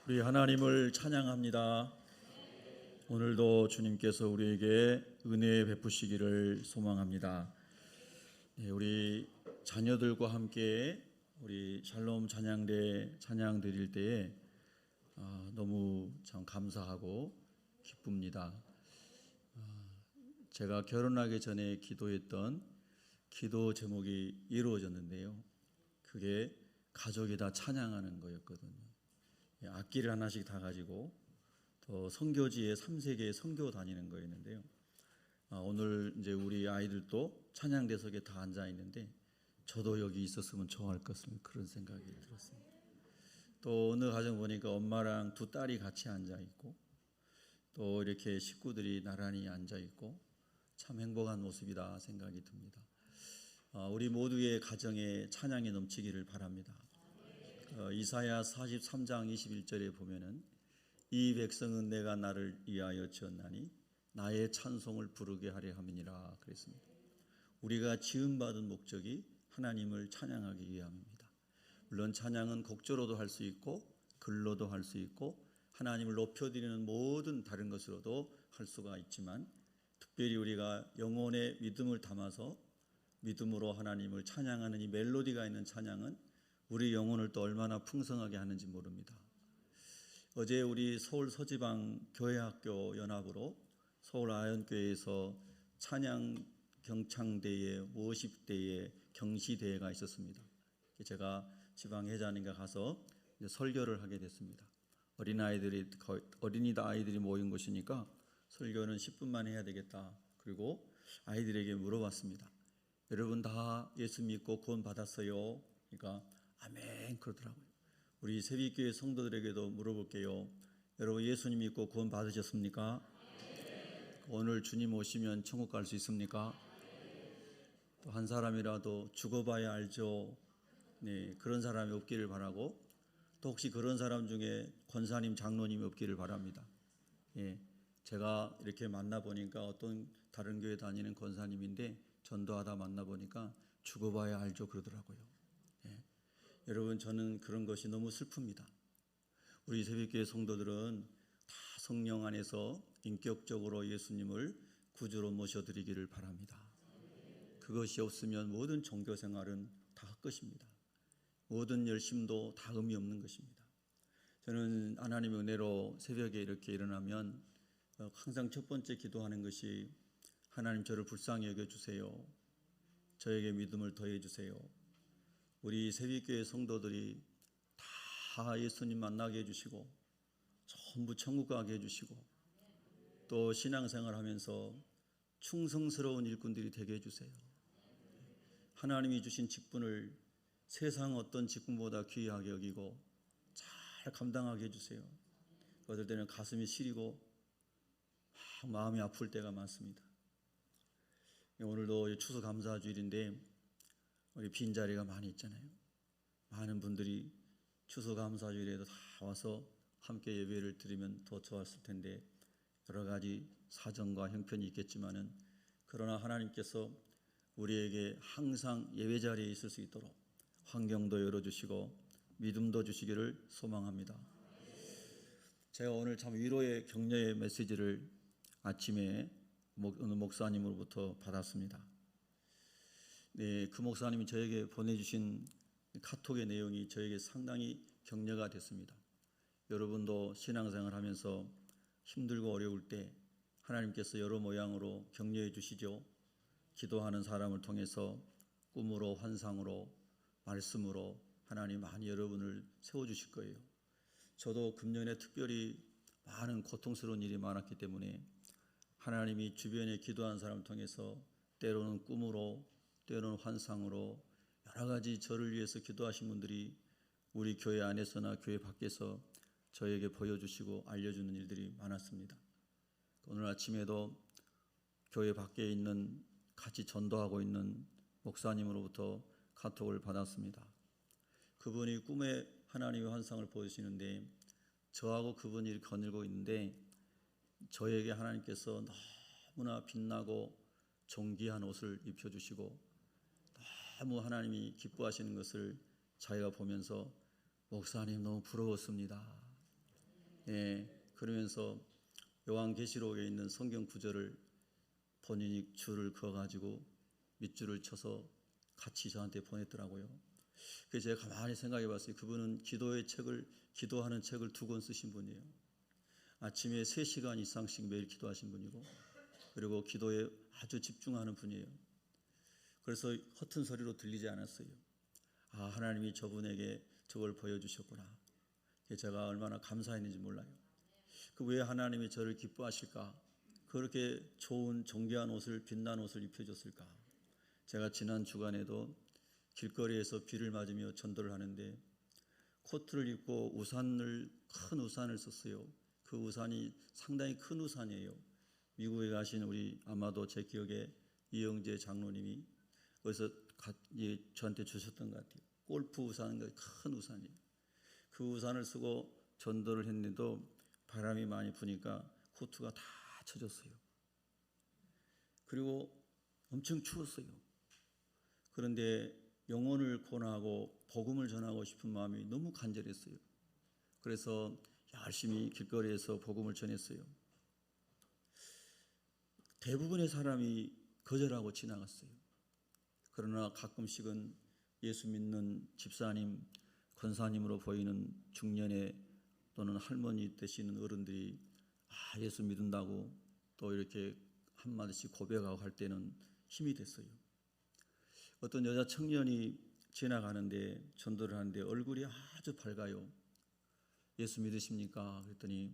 우리 하나님을 찬양합니다. 오늘도 주님께서 우리에게 은혜 베푸시기를 소망합니다. 우리 자녀들과 함께 우리 샬롬 찬양대 찬양 드릴 때에 너무 참 감사하고 기쁩니다. 제가 결혼하기 전에 기도했던 기도 제목이 이루어졌는데요. 그게 가족이 다 찬양하는 거였거든요. 악기를 하나씩 다 가지고 또 선교지에 3세계에 선교 다니는 거였는데요. 오늘 이제 우리 아이들도 찬양대석에 다 앉아 있는데 저도 여기 있었으면 좋아할 것을 그런 생각이 들었습니다. 또 어느 가정 보니까 엄마랑 두 딸이 같이 앉아 있고 또 이렇게 식구들이 나란히 앉아 있고 참 행복한 모습이다 생각이 듭니다. 우리 모두의 가정에 찬양이 넘치기를 바랍니다. 이사야 43장 21절에 보면은 이 백성은 내가 나를 위하여 지었나니 나의 찬송을 부르게 하려 함이니라 그랬습니다. 우리가 지음받은 목적이 하나님을 찬양하기 위함입니다. 물론 찬양은 곡조로도 할 수 있고 글로도 할 수 있고 하나님을 높여드리는 모든 다른 것으로도 할 수가 있지만 특별히 우리가 영혼의 믿음을 담아서 믿음으로 하나님을 찬양하는 이 멜로디가 있는 찬양은 우리 영혼을 또 얼마나 풍성하게 하는지 모릅니다. 어제 우리 서울 서지방 교회학교 연합으로 서울 아현교회에서 찬양 경창대회, 워십대회, 경시대회가 있었습니다. 제가 지방회장님과 가서 설교를 하게 됐습니다. 어린이 아이들이 모인 곳이니까 설교는 10분만 해야 되겠다. 그리고 아이들에게 물어봤습니다. 여러분 다 예수 믿고 구원 받았어요? 그러니까 아멘 그러더라고요. 우리 새벽교회 성도들에게도 물어볼게요. 여러분 예수님 믿고 구원 받으셨습니까? 오늘 주님 오시면 천국 갈 수 있습니까? 또 한 사람이라도 죽어봐야 알죠. 네, 그런 사람이 없기를 바라고 또 혹시 그런 사람 중에 권사님, 장로님이 없기를 바랍니다. 예, 제가 이렇게 만나보니까 어떤 다른 교회 다니는 권사님인데 전도하다 만나보니까 죽어봐야 알죠 그러더라고요. 예. 여러분 저는 그런 것이 너무 슬픕니다. 우리 새벽교회 성도들은 다 성령 안에서 인격적으로 예수님을 구주로 모셔드리기를 바랍니다. 그것이 없으면 모든 종교생활은 다 헛것입니다. 모든 열심도 다 의미 없는 것입니다. 저는 하나님의 은혜로 새벽에 이렇게 일어나면 항상 첫 번째 기도하는 것이 하나님 저를 불쌍히 여겨주세요. 저에게 믿음을 더해 주세요. 우리 새벽교회 성도들이 다 예수님 만나게 해주시고 전부 천국 가게 해주시고 또 신앙생활 하면서 충성스러운 일꾼들이 되게 해주세요. 하나님이 주신 직분을 세상 어떤 직분보다 귀하게 여기고 잘 감당하게 해주세요. 어떨 때는 가슴이 시리고 마음이 아플 때가 많습니다. 오늘도 추수감사주일인데 우리 빈자리가 많이 있잖아요. 많은 분들이 추수감사주일에도 다 와서 함께 예배를 드리면 더 좋았을 텐데 여러 가지 사정과 형편이 있겠지만은 그러나 하나님께서 우리에게 항상 예배 자리에 있을 수 있도록 환경도 열어주시고 믿음도 주시기를 소망합니다. 제가 오늘 참 위로의 격려의 메시지를 아침에 어느 목사님으로부터 받았습니다. 네, 그 목사님이 저에게 보내주신 카톡의 내용이 저에게 상당히 격려가 됐습니다. 여러분도 신앙생활 하면서 힘들고 어려울 때 하나님께서 여러 모양으로 격려해 주시죠. 기도하는 사람을 통해서 꿈으로 환상으로 말씀으로 하나님 많이 여러분을 세워주실 거예요. 저도 금년에 특별히 많은 고통스러운 일이 많았기 때문에 하나님이 주변에 기도하는 사람을 통해서 때로는 꿈으로 때로는 환상으로 여러 가지 저를 위해서 기도하신 분들이 우리 교회 안에서나 교회 밖에서 저에게 보여주시고 알려주는 일들이 많았습니다. 오늘 아침에도 교회 밖에 있는 같이 전도하고 있는 목사님으로부터 카톡을 받았습니다. 그분이 꿈에 하나님의 환상을 보여주시는데 저하고 그분이 이렇게 거닐고 있는데 저에게 하나님께서 너무나 빛나고 존귀한 옷을 입혀주시고 너무 하나님이 기뻐하시는 것을 자기가 보면서 목사님 너무 부러웠습니다. 그러면서 요한계시록에 있는 성경 구절을 본인이 줄을 그어가지고 밑줄을 쳐서 같이 저한테 보냈더라고요. 그래서 제가 가만히 생각해 봤어요. 그분은 기도하는 책을 2권 쓰신 분이에요. 아침에 3시간 이상씩 매일 기도하신 분이고, 그리고 기도에 아주 집중하는 분이에요. 그래서 허튼 소리로 들리지 않았어요. 하나님이 저분에게 저걸 보여주셨구나. 제가 얼마나 감사했는지 몰라요. 왜 하나님이 저를 기뻐하실까? 그렇게 좋은 정결한 옷을, 빛난 옷을 입혀줬을까? 제가 지난 주간에도 길거리에서 비를 맞으며 전도를 하는데 코트를 입고 큰 우산을 썼어요. 그 우산이 상당히 큰 우산이에요. 미국에 가신 우리 아마도 제 기억에 이영재 장로님이 거기서 저한테 주셨던 것 같아요. 골프 우산인가 큰 우산이에요. 그 우산을 쓰고 전도를 했는데도 바람이 많이 부니까 코트가 다 젖었어요. 그리고 엄청 추웠어요. 그런데 영혼을 권하고 복음을 전하고 싶은 마음이 너무 간절했어요. 그래서 열심히 길거리에서 복음을 전했어요. 대부분의 사람이 거절하고 지나갔어요. 그러나 가끔씩은 예수 믿는 집사님, 권사님으로 보이는 중년의 또는 할머니 되시는 어른들이 예수 믿는다고 또 이렇게 한마디씩 고백하고 할 때는 힘이 됐어요. 어떤 여자 청년이 지나가는데 전도를 하는데 얼굴이 아주 밝아요. 예수 믿으십니까? 그랬더니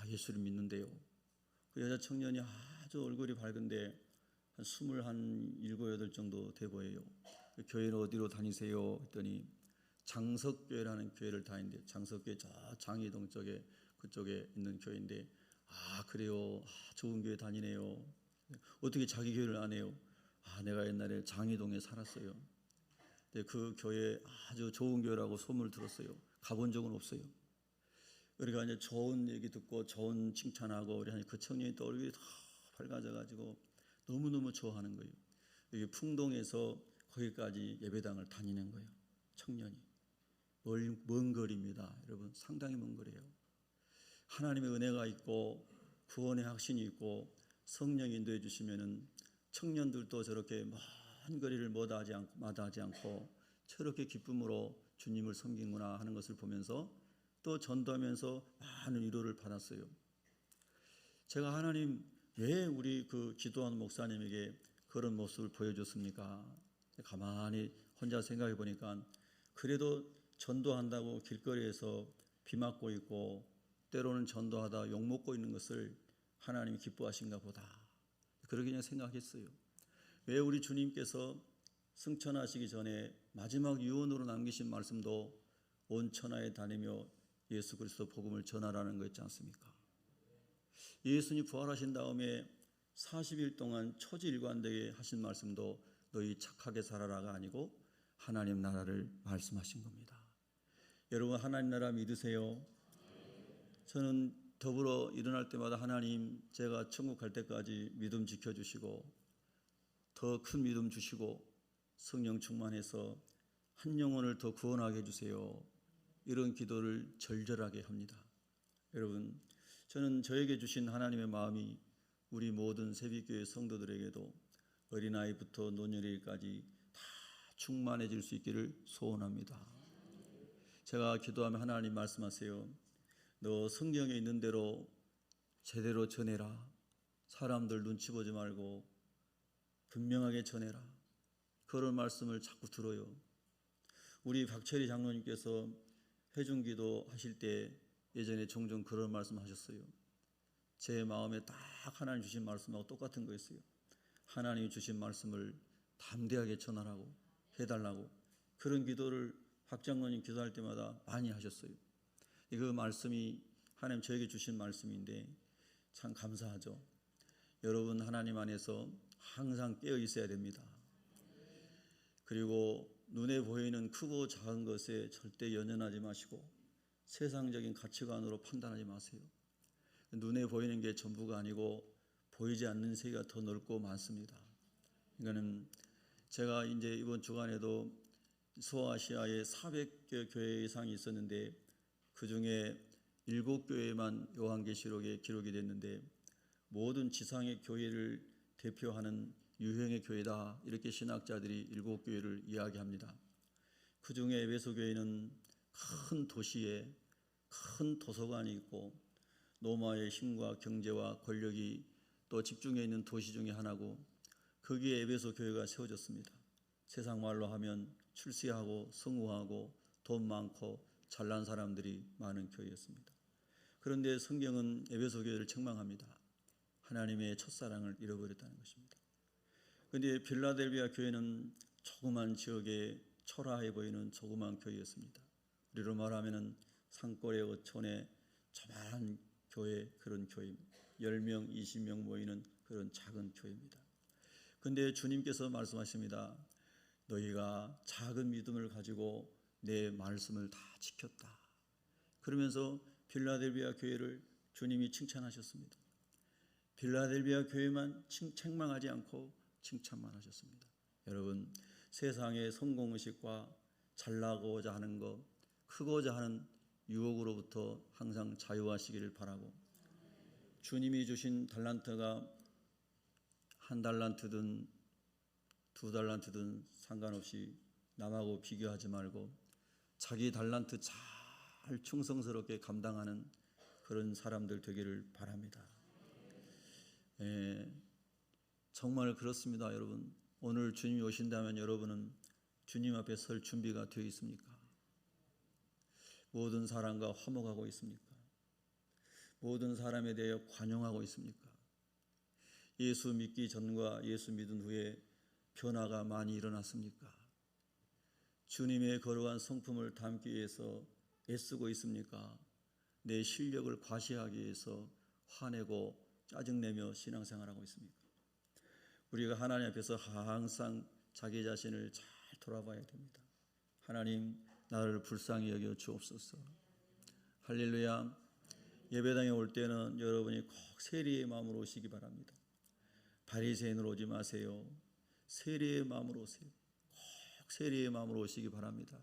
예수를 믿는데요. 그 여자 청년이 아주 얼굴이 밝은데 한 27, 8 정도 돼 보여요. 그 교회는 어디로 다니세요? 했더니 장석교회라는 교회를 다니는데, 장석교회 저 장이동 쪽에 그쪽에 있는 교회인데, 그래요. 좋은 교회 다니네요. 어떻게 자기 교회를 안 해요? 내가 옛날에 장이동에 살았어요. 근데 그 교회 아주 좋은 교회라고 소문을 들었어요. 가본 적은 없어요. 우리가 이제 좋은 얘기 듣고 좋은 칭찬하고 우리 그 청년이 또 얼굴이 더 밝아져가지고 너무너무 좋아하는 거예요. 여기 풍동에서 거기까지 예배당을 다니는 거예요. 청년이. 먼 거리입니다. 여러분, 상당히 먼 거리예요. 하나님의 은혜가 있고 구원의 확신이 있고 성령이 인도해 주시면은 청년들도 저렇게 먼 거리를 마다하지 않고 저렇게 기쁨으로 주님을 섬기구나 하는 것을 보면서 또 전도하면서 많은 위로를 받았어요. 제가 하나님 왜 우리 그 기도하는 목사님에게 그런 모습을 보여줬습니까? 가만히 혼자 생각해 보니까 그래도 전도한다고 길거리에서 비 맞고 있고 때로는 전도하다 욕먹고 있는 것을 하나님이 기뻐하신가 보다. 그렇게 그냥 생각했어요. 왜 우리 주님께서 승천하시기 전에 마지막 유언으로 남기신 말씀도 온 천하에 다니며 예수 그리스도 복음을 전하라는 거 있지 않습니까? 예수님 부활하신 다음에 40일 동안 초지일관되게 하신 말씀도 너희 착하게 살아라가 아니고 하나님 나라를 말씀하신 겁니다. 여러분, 하나님 나라 믿으세요? 저는 더불어 일어날 때마다 하나님, 제가 천국 갈 때까지 믿음 지켜주시고 더 큰 믿음 주시고 성령 충만해서 한 영혼을 더 구원하게 해주세요. 이런 기도를 절절하게 합니다. 여러분, 저는 저에게 주신 하나님의 마음이 우리 모든 새벽교회 성도들에게도 어린아이부터 노년일까지 다 충만해질 수 있기를 소원합니다. 제가 기도하면 하나님 말씀하세요. 너 성경에 있는 대로 제대로 전해라. 사람들 눈치 보지 말고 분명하게 전해라. 그런 말씀을 자꾸 들어요. 우리 박철희 장로님께서 회중기도 하실 때 예전에 종종 그런 말씀 하셨어요. 제 마음에 딱 하나님 주신 말씀하고 똑같은 거였어요. 하나님이 주신 말씀을 담대하게 전하라고 해달라고. 그런 기도를 박 장로님 기도할 때마다 많이 하셨어요. 그 말씀이 하나님 저에게 주신 말씀인데 참 감사하죠. 여러분, 하나님 안에서 항상 깨어 있어야 됩니다. 그리고 눈에 보이는 크고 작은 것에 절대 연연하지 마시고 세상적인 가치관으로 판단하지 마세요. 눈에 보이는 게 전부가 아니고 보이지 않는 세계가 더 넓고 많습니다. 이거는 제가 이제 이번 주간에도 소아시아에 400개 교회 이상이 있었는데 그 중에 7교회만 요한계시록에 기록이 됐는데 모든 지상의 교회를 대표하는 유형의 교회다, 이렇게 신학자들이 7교회를 이야기합니다. 그 중에 에베소 교회는 큰 도시에 큰 도서관이 있고 로마의 힘과 경제와 권력이 또 집중해 있는 도시 중에 하나고, 거기에 에베소 교회가 세워졌습니다. 세상 말로 하면 출세하고 성공하고 돈 많고 잘난 사람들이 많은 교회였습니다. 그런데 성경은 에베소 교회를 책망합니다. 하나님의 첫사랑을 잃어버렸다는 것입니다. 그런데 필라델비아 교회는 조그만 지역에 초라해 보이는 조그만 교회였습니다. 우리로 말하면 산골의 어촌에 조그만 교회, 그런 교회입니다. 10명, 20명 모이는 그런 작은 교회입니다. 그런데 주님께서 말씀하십니다. 너희가 작은 믿음을 가지고 내 말씀을 다 지켰다. 그러면서 필라델비아 교회를 주님이 칭찬하셨습니다. 필라델비아 교회만 책망하지 않고 칭찬만 하셨습니다. 여러분, 세상의 성공의식과 잘나고자 하는 것, 크고자 하는 유혹으로부터 항상 자유하시기를 바라고, 주님이 주신 달란트가 1달란트든 2달란트든 상관없이 남하고 비교하지 말고 자기 달란트 잘 충성스럽게 감당하는 그런 사람들 되기를 바랍니다. 정말 그렇습니다. 여러분, 오늘 주님이 오신다면 여러분은 주님 앞에 설 준비가 되어 있습니까? 모든 사람과 화목하고 있습니까? 모든 사람에 대해 관용하고 있습니까? 예수 믿기 전과 예수 믿은 후에 변화가 많이 일어났습니까? 주님의 거룩한 성품을 담기 위해서 애쓰고 있습니까? 내 실력을 과시하기 위해서 화내고 짜증내며 신앙생활하고 있습니까? 우리가 하나님 앞에서 항상 자기 자신을 잘 돌아봐야 됩니다. 하나님, 나를 불쌍히 여겨 주옵소서. 할렐루야. 예배당에 올 때는 여러분이 꼭 세리의 마음으로 오시기 바랍니다. 바리새인으로 오지 마세요. 세리의 마음으로 오세요. 꼭 세리의 마음으로 오시기 바랍니다.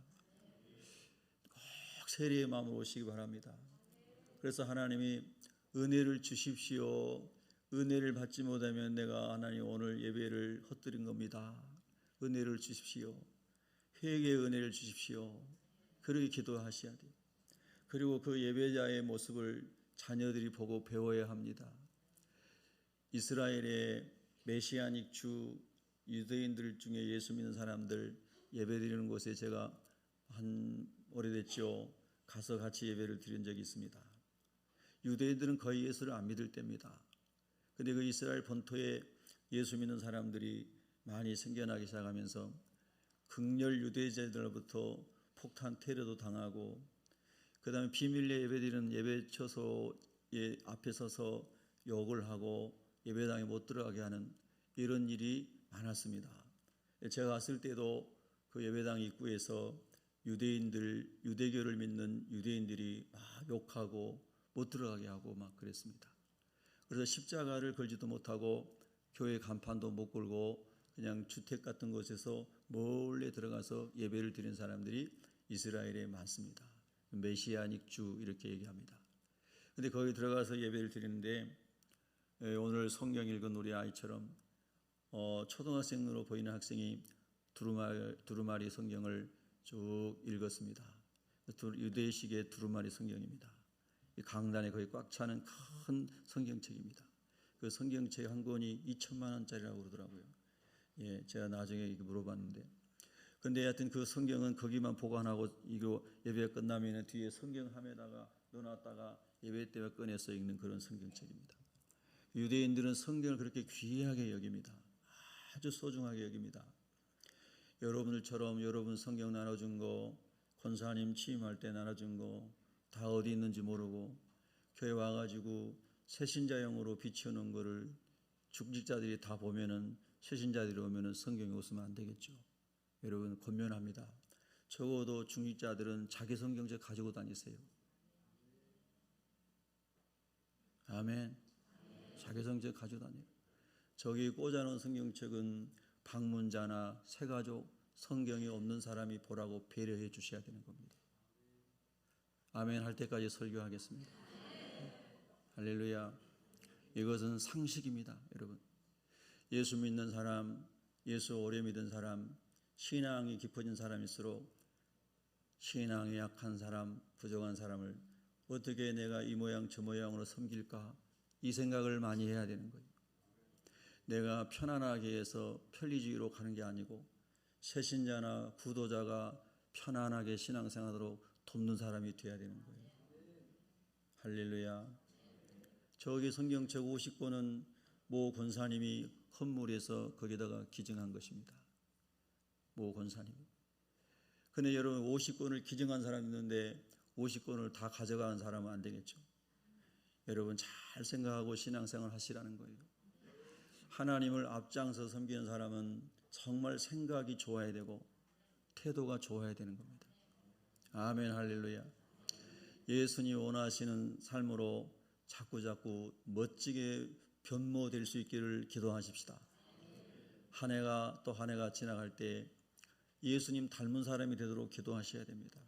꼭 세리의 마음으로 오시기 바랍니다. 그래서 하나님이 은혜를 주십시오. 은혜를 받지 못하면 내가 하나님 오늘 예배를 헛드린 겁니다. 은혜를 주십시오. 회개의 은혜를 주십시오. 그렇게 기도하셔야 돼요. 그리고 그 예배자의 모습을 자녀들이 보고 배워야 합니다. 이스라엘의 메시아닉 주 유대인들 중에 예수 믿는 사람들 예배드리는 곳에 제가 오래됐죠. 가서 같이 예배를 드린 적이 있습니다. 유대인들은 거의 예수를 안 믿을 때입니다. 그런데 그 이스라엘 본토에 예수 믿는 사람들이 많이 생겨나기 시작하면서 극렬 유대자들로부터 폭탄 테러도 당하고, 그 다음에 비밀리에 예배드리는 예배처소에 앞에 서서 욕을 하고 예배당에 못 들어가게 하는 이런 일이 많았습니다. 제가 갔을 때도 그 예배당 입구에서 유대교를 믿는 유대인들이 막 욕하고 못 들어가게 하고 막 그랬습니다. 그래서 십자가를 걸지도 못하고 교회 간판도 못 걸고 그냥 주택 같은 곳에서 몰래 들어가서 예배를 드리는 사람들이 이스라엘에 많습니다. 메시아닉 주 이렇게 얘기합니다. 근데 거기 들어가서 예배를 드리는데 오늘 성경 읽은 우리 아이처럼 초등학생으로 보이는 학생이 두루마리 성경을 쭉 읽었습니다. 유대식의 두루마리 성경입니다. 강단에 거의 꽉 차는 큰 성경책입니다. 그 성경책 한 권이 2천만 원짜리라고 그러더라고요. 제가 나중에 물어봤는데, 근데 하여튼 그 성경은 거기만 보관하고 이거 예배가 끝나면 뒤에 성경함에다가 넣어놨다가 예배 때에 꺼내서 읽는 그런 성경책입니다. 유대인들은 성경을 그렇게 귀하게 여깁니다. 아주 소중하게 여깁니다. 여러분들처럼 여러분 성경 나눠준 거, 권사님 취임할 때 나눠준 거 다 어디 있는지 모르고 교회 와가지고 새신자용으로 비치우는 거를 중직자들이 다 보면은, 새신자들이 오면은 성경이 없으면 안 되겠죠. 여러분 권면합니다. 적어도 중직자들은 자기 성경책 가지고 다니세요. 아멘. 자기 성경책 가지고 다녀요. 저기 꽂아놓은 성경책은 방문자나 새가족 성경이 없는 사람이 보라고 배려해 주셔야 되는 겁니다. 아멘 할 때까지 설교하겠습니다. 할렐루야. 이것은 상식입니다, 여러분. 예수 믿는 사람, 예수 오래 믿은 사람, 신앙이 깊어진 사람일수록 신앙이 약한 사람, 부족한 사람을 어떻게 내가 이 모양 저 모양으로 섬길까, 이 생각을 많이 해야 되는 거예요. 내가 편안하게 해서 편리주의로 가는 게 아니고 새신자나 구도자가 편안하게 신앙생활하도록 돕는 사람이 되어야 되는 거예요. 할렐루야. 저기 성경책 50권은 모 권사님이 헌물에서 거기다가 기증한 것입니다. 모 권사님. 근데 여러분 50권을 기증한 사람이 있는데 50권을 다 가져가는 사람은 안 되겠죠. 여러분 잘 생각하고 신앙생활 하시라는 거예요. 하나님을 앞장서 섬기는 사람은 정말 생각이 좋아야 되고 태도가 좋아야 되는 겁니다. 아멘 할렐루야. 예수님이 원하시는 삶으로 자꾸 멋지게 변모될 수 있기를 기도하십시다. 한 해가 또 한 해가 지나갈 때 예수님 닮은 사람이 되도록 기도하셔야 됩니다.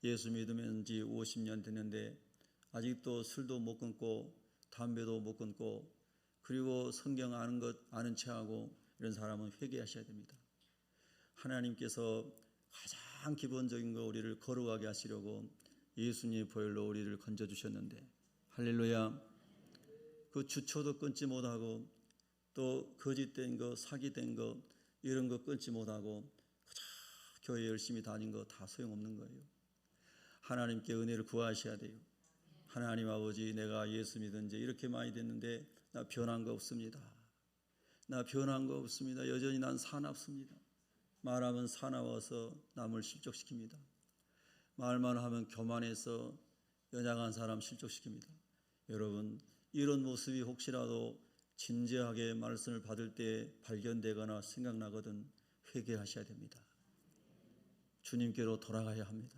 예수 믿으면 지 50년 됐는데 아직도 술도 못 끊고 담배도 못 끊고 그리고 성경 아는 체하고 이런 사람은 회개하셔야 됩니다. 하나님께서 가장 기본적인 거 우리를 거룩하게 하시려고 예수님의 보혈로 우리를 건져주셨는데 할렐루야. 그 주초도 끊지 못하고 또 거짓된 거 사기된 거 이런 거 끊지 못하고 그저 교회 열심히 다닌 거 다 소용없는 거예요. 하나님께 은혜를 구하셔야 돼요. 하나님 아버지, 내가 예수 믿은 지 이렇게 많이 됐는데 나 변한 거 없습니다. 나 변한 거 없습니다. 여전히 난 사납습니다. 말하면 사나워서 남을 실족시킵니다. 말만 하면 교만해서 연약한 사람 실족시킵니다. 여러분, 이런 모습이 혹시라도 진지하게 말씀을 받을 때 발견되거나 생각나거든 회개하셔야 됩니다. 주님께로 돌아가야 합니다.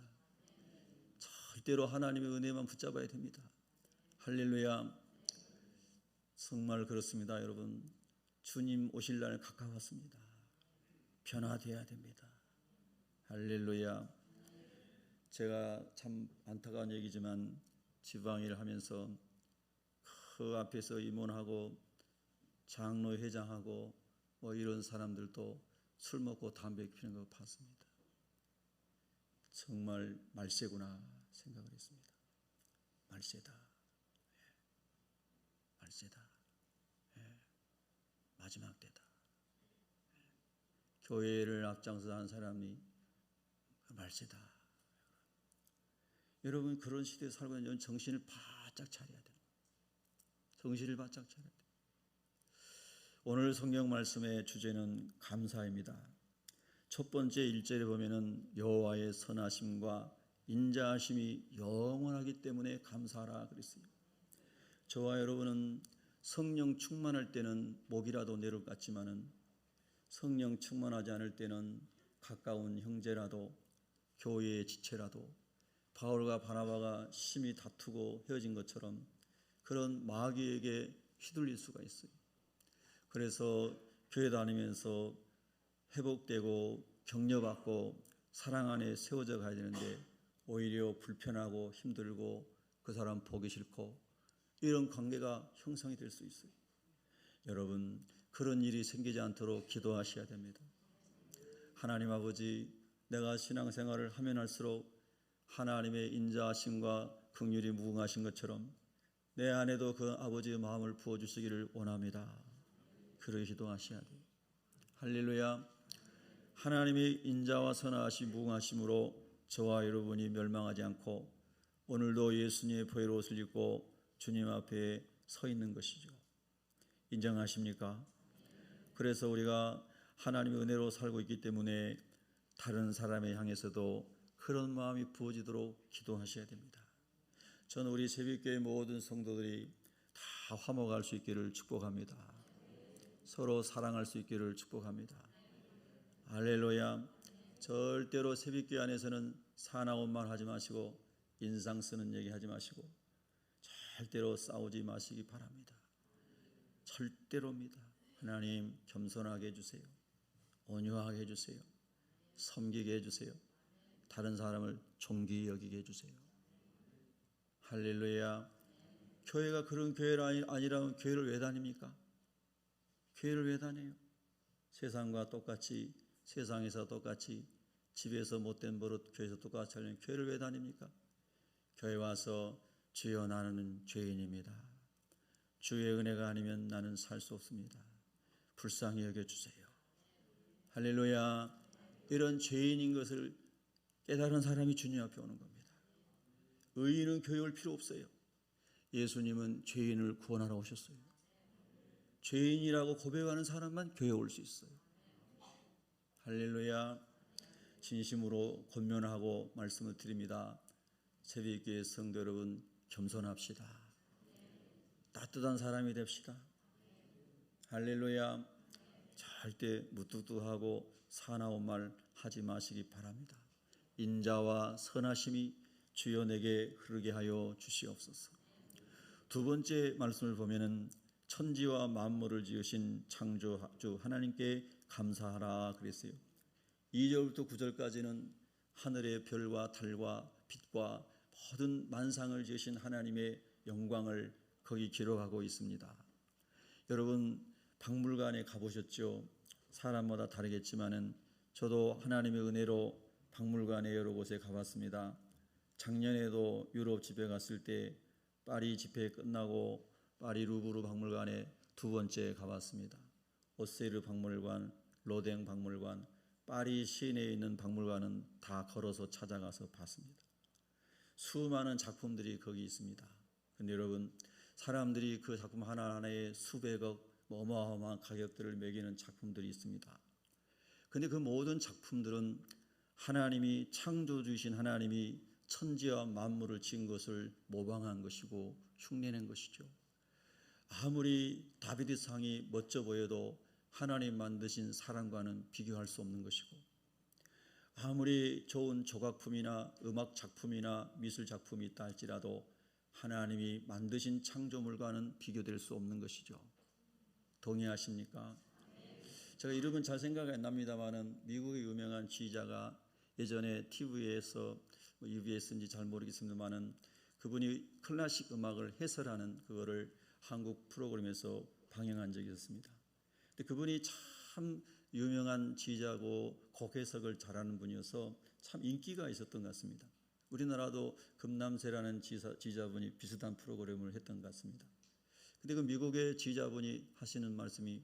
절대로 하나님의 은혜만 붙잡아야 됩니다. 할렐루야. 정말 그렇습니다, 여러분. 주님 오실 날 가까웠습니다. 변화되어야 됩니다. 할렐루야. 제가 참 안타까운 얘기지만 지방일 하면서 그 앞에서 임원하고 장로 회장하고 뭐 이런 사람들도 술 먹고 담배 피우는 거 봤습니다. 정말 말세구나 생각을 했습니다. 말세다. 말세다. 마지막 때다. 교회를 앞장서 한 사람이 말세다. 여러분 그런 시대에 살고 있는 정신을 바짝 차려야 돼요. 정신을 바짝 차려야 돼요. 오늘 성경 말씀의 주제는 감사입니다. 첫 번째 1절에 보면은 여호와의 선하심과 인자하심이 영원하기 때문에 감사하라 그랬어요. 저와 여러분은 성령 충만할 때는 목이라도 내릴 것 같지만은 성령 충만하지 않을 때는 가까운 형제라도 교회의 지체라도 바울과 바나바가 심히 다투고 헤어진 것처럼 그런 마귀에게 휘둘릴 수가 있어요. 그래서 교회 다니면서 회복되고 격려받고 사랑 안에 세워져 가야 되는데 오히려 불편하고 힘들고 그 사람 보기 싫고 이런 관계가 형성이 될 수 있어요. 여러분 그런 일이 생기지 않도록 기도하셔야 됩니다. 하나님 아버지, 내가 신앙생활을 하면 할수록 하나님의 인자하심과 긍휼이 무궁하신 것처럼 내 안에도 그 아버지의 마음을 부어주시기를 원합니다. 그렇게 기도하셔야 돼요. 할렐루야. 하나님의 인자와 선하심 무궁하심으로 저와 여러분이 멸망하지 않고 오늘도 예수님의 보혈 옷을 입고 주님 앞에 서 있는 것이죠. 인정하십니까? 그래서 우리가 하나님의 은혜로 살고 있기 때문에 다른 사람에 향해서도 그런 마음이 부어지도록 기도하셔야 됩니다. 저는 우리 새벽교회 모든 성도들이 다 화목할 수 있기를 축복합니다. 서로 사랑할 수 있기를 축복합니다. 할렐루야. 절대로 새벽교회 안에서는 사나운 말 하지 마시고 인상 쓰는 얘기 하지 마시고 절대로 싸우지 마시기 바랍니다. 절대로입니다. 하나님 겸손하게 해주세요. 온유하게 해주세요. 섬기게 해주세요. 다른 사람을 존귀히 여기게 해주세요. 할렐루야. 교회가 그런 교회가 아니라면 교회를 왜 다닙니까? 교회를 왜 다녀요? 세상과 똑같이, 세상에서 똑같이, 집에서 못된 버릇 교회에서 똑같이 하려면 교회를 왜 다닙니까? 교회 와서 주여 나는 죄인입니다. 주의 은혜가 아니면 나는 살 수 없습니다. 불쌍히 여겨주세요. 할렐루야. 이런 죄인인 것을 깨달은 사람이 주님 앞에 오는 겁니다. 의인은 교회 올 필요 없어요. 예수님은 죄인을 구원하러 오셨어요. 죄인이라고 고백하는 사람만 교회에 올 수 있어요. 할렐루야. 진심으로 권면하고 말씀을 드립니다. 새벽교회 성도 여러분, 겸손합시다. 따뜻한 사람이 됩시다. 할렐루야. 절대 무뚝뚝하고 사나운 말 하지 마시기 바랍니다. 인자와 선하심이 주여 내게 흐르게 하여 주시옵소서. 두 번째 말씀을 보면은 천지와 만물을 지으신 창조주 하나님께 감사하라 그랬어요. 2절부터 9절까지는 하늘의 별과 달과 빛과 모든 만상을 지으신 하나님의 영광을 거기 기록하고 있습니다. 여러분 박물관에 가보셨죠? 사람마다 다르겠지만은 저도 하나님의 은혜로 박물관에 여러 곳에 가봤습니다. 작년에도 유럽 집회 갔을 때 파리 집회 끝나고 파리 루브르 박물관에 두 번째 가봤습니다. 오세르 박물관, 로댕 박물관, 파리 시내에 있는 박물관은 다 걸어서 찾아가서 봤습니다. 수많은 작품들이 거기 있습니다. 그런데 여러분 사람들이 그 작품 하나하나에 수백억 어마어마한 가격들을 매기는 작품들이 있습니다. 그런데 그 모든 작품들은 하나님이 창조주이신 하나님이 천지와 만물을 지은 것을 모방한 것이고 흉내낸 것이죠. 아무리 다비드 상이 멋져 보여도 하나님 만드신 사람과는 비교할 수 없는 것이고, 아무리 좋은 조각품이나 음악 작품이나 미술 작품이 있다 할지라도 하나님이 만드신 창조물과는 비교될 수 없는 것이죠. 동의하십니까? 제가 이름은 잘 생각이 안 납니다만은 미국의 유명한 지휘자가 예전에 TV에서 UBS인지 잘 모르겠습니다만은 그분이 클래식 음악을 해설하는 그거를 한국 프로그램에서 방영한 적이 있었습니다. 근데 그분이 참 유명한 지휘자고 곡 해석을 잘하는 분이어서 참 인기가 있었던 것 같습니다. 우리나라도 금남세라는 지휘자분이 비슷한 프로그램을 했던 것 같습니다. 근데 그 미국의 지휘자분이 하시는 말씀이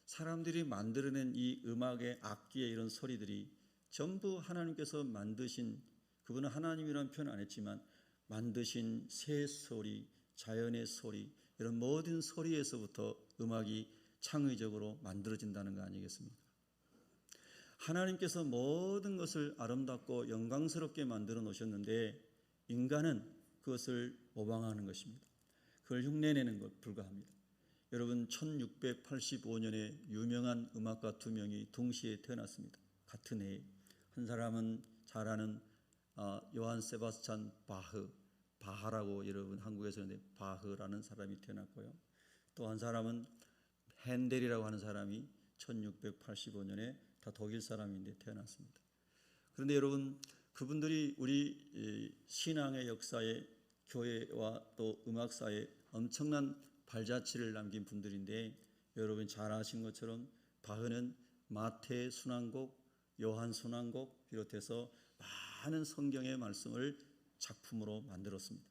사람들이 만들어낸 이 음악의 악기의 이런 소리들이 전부 하나님께서 만드신, 그분은 하나님이라는 표현 안 했지만 만드신 새 소리, 자연의 소리, 이런 모든 소리에서부터 음악이 창의적으로 만들어진다는 거 아니겠습니까? 하나님께서 모든 것을 아름답고 영광스럽게 만들어 놓으셨는데 인간은 그것을 모방하는 것입니다. 그걸 흉내내는 것 불과합니다. 여러분 1685년에 유명한 음악가 두 명이 동시에 태어났습니다. 같은 해에. 한 사람은 잘 아는 요한 세바스찬 바하라고 여러분 한국에서는 바흐라는 사람이 태어났고요. 또 한 사람은 핸델이라고 하는 사람이 1685년에 다 독일 사람인데 태어났습니다. 그런데 여러분 그분들이 우리 신앙의 역사에 교회와 또 음악사에 엄청난 발자취를 남긴 분들인데 여러분 잘 아신 것처럼 바흐는 마태 순환곡, 요한 순환곡 비롯해서 많은 성경의 말씀을 작품으로 만들었습니다.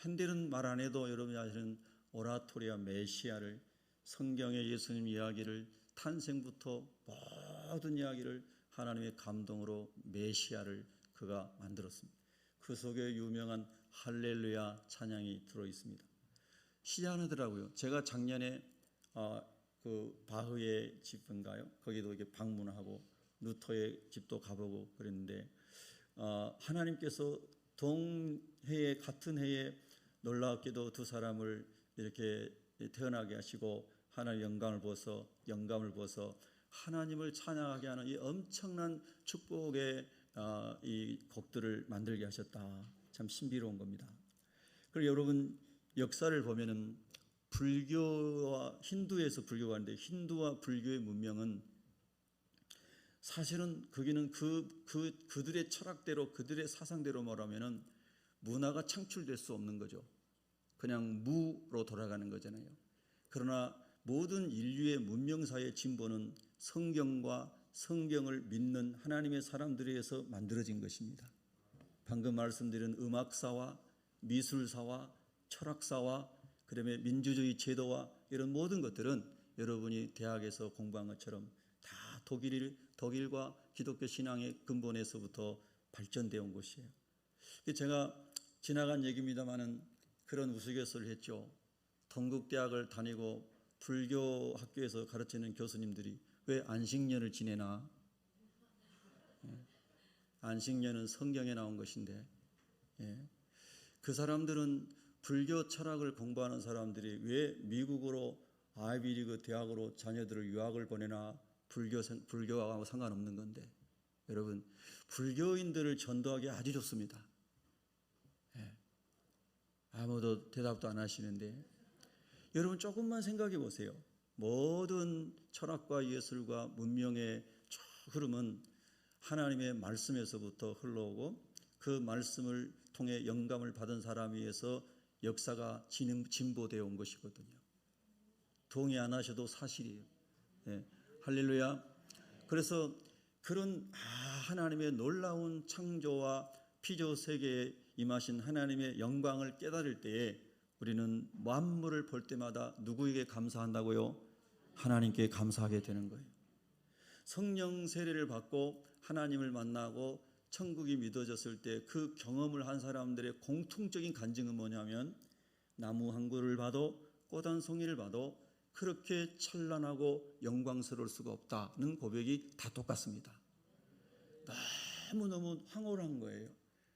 핸델은 말 안 해도 여러분이 아시는 오라토리아 메시아를 성경의 예수님 이야기를 탄생부터 모든 이야기를 하나님의 감동으로 메시아를 그가 만들었습니다. 그 속에 유명한 할렐루야 찬양이 들어있습니다. 희한하더라고요. 제가 작년에 그 바흐의 집인가요? 거기도 이렇게 방문하고 루터의 집도 가보고 그랬는데 하나님께서 동해에 같은 해에 놀랍게도 두 사람을 이렇게 태어나게 하시고 하나님 영감을 부어서 하나님을 찬양하게 하는 이 엄청난 축복의 이 곡들을 만들게 하셨다. 참 신비로운 겁니다. 그리고 여러분 역사를 보면은 불교와 힌두에서 불교가 있는데 힌두와 불교의 문명은 사실은 거기는 그들의 철학대로 그들의 사상대로 말하면은 문화가 창출될 수 없는 거죠. 그냥 무로 돌아가는 거잖아요. 그러나 모든 인류의 문명사의 진보는 성경과 성경을 믿는 하나님의 사람들에 의해서 만들어진 것입니다. 방금 말씀드린 음악사와 미술사와 철학사와 그다음에 민주주의 제도와 이런 모든 것들은 여러분이 대학에서 공부한 것처럼 다 독일과 기독교 신앙의 근본에서부터 발전되어 온 것이에요. 제가 지나간 얘기입니다마는 그런 우스갯소리를 했죠. 동국대학을 다니고 불교 학교에서 가르치는 교수님들이 왜 안식년을 지내나? 안식년은 성경에 나온 것인데, 그 사람들은 불교 철학을 공부하는 사람들이 왜 미국으로 아이비리그 대학으로 자녀들을 유학을 보내나? 불교하고 상관없는 건데, 여러분 불교인들을 전도하기 아주 좋습니다. 아무도 대답도 안 하시는데, 여러분 조금만 생각해 보세요. 모든 철학과 예술과 문명의 흐름은 하나님의 말씀에서부터 흘러오고 그 말씀을 통해 영감을 받은 사람에 의해서 역사가 진보되어 온 것이거든요. 동의 안 하셔도 사실이에요. 할렐루야. 그래서 그런 하나님의 놀라운 창조와 피조 세계에 임하신 하나님의 영광을 깨달을 때에 우리는 만물을 볼 때마다 누구에게 감사한다고요? 하나님께 감사하게 되는 거예요. 성령 세례를 받고 하나님을 만나고 천국이 믿어졌을 때 그 경험을 한 사람들의 공통적인 간증은 뭐냐면, 나무 한 그루를 봐도 꽃 한 송이를 봐도 그렇게 찬란하고 영광스러울 수가 없다는 고백이 다 똑같습니다. 너무너무 황홀한 거예요.